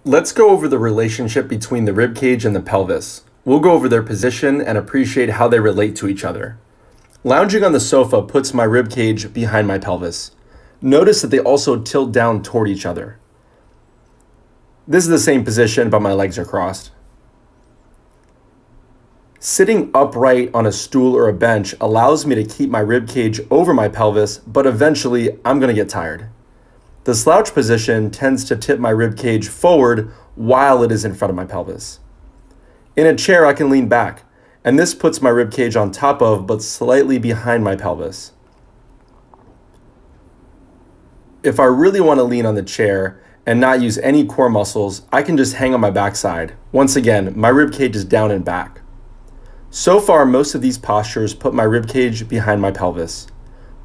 Let's go over the relationship between the rib cage and the pelvis. We'll go over their position and appreciate how they relate to each other. Lounging on the sofa puts my rib cage behind my pelvis. Notice that they also tilt down toward each other. This is the same position, but my legs are crossed. Sitting upright on a stool or a bench allows me to keep my rib cage over my pelvis, but eventually I'm going to get tired. The slouch position tends to tip my rib cage forward while it is in front of my pelvis. In a chair, I can lean back, and this puts my rib cage on top of but slightly behind my pelvis. If I really want to lean on the chair and not use any core muscles, I can just hang on my backside. Once again, my rib cage is down and back. So far, most of these postures put my rib cage behind my pelvis.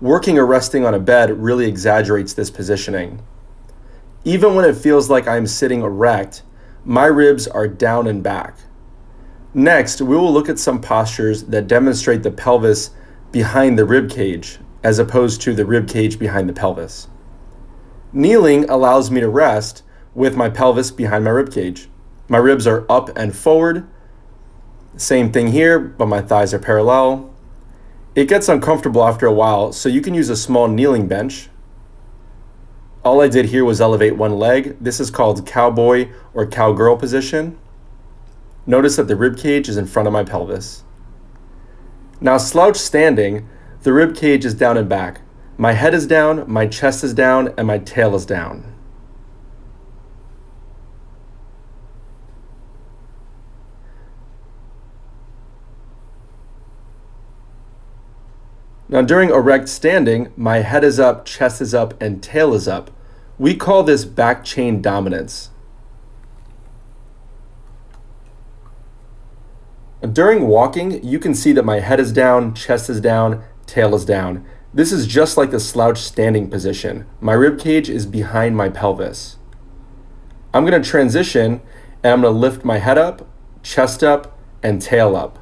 Working or resting on a bed really exaggerates this positioning. Even when it feels like I'm sitting erect, my ribs are down and back. Next, we will look at some postures that demonstrate the pelvis behind the rib cage, as opposed to the rib cage behind the pelvis. Kneeling allows me to rest with my pelvis behind my rib cage. My ribs are up and forward. Same thing here, but my thighs are parallel. It gets uncomfortable after a while, so you can use a small kneeling bench. All I did here was elevate one leg. This is called Cowboy or Cowgirl position. Notice that the rib cage is in front of my pelvis. Now slouch standing, the rib cage is down and back. My head is down, my chest is down, and my tail is down. Now during erect standing, my head is up, chest is up, and tail is up. We call this back chain dominance. During walking, you can see that my head is down, chest is down, tail is down. This is just like the slouch standing position. My rib cage is behind my pelvis. I'm going to transition and I'm going to lift my head up, chest up, and tail up.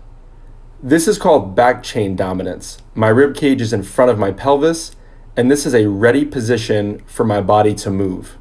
This is called back chain dominance. My rib cage is in front of my pelvis, and this is a ready position for my body to move.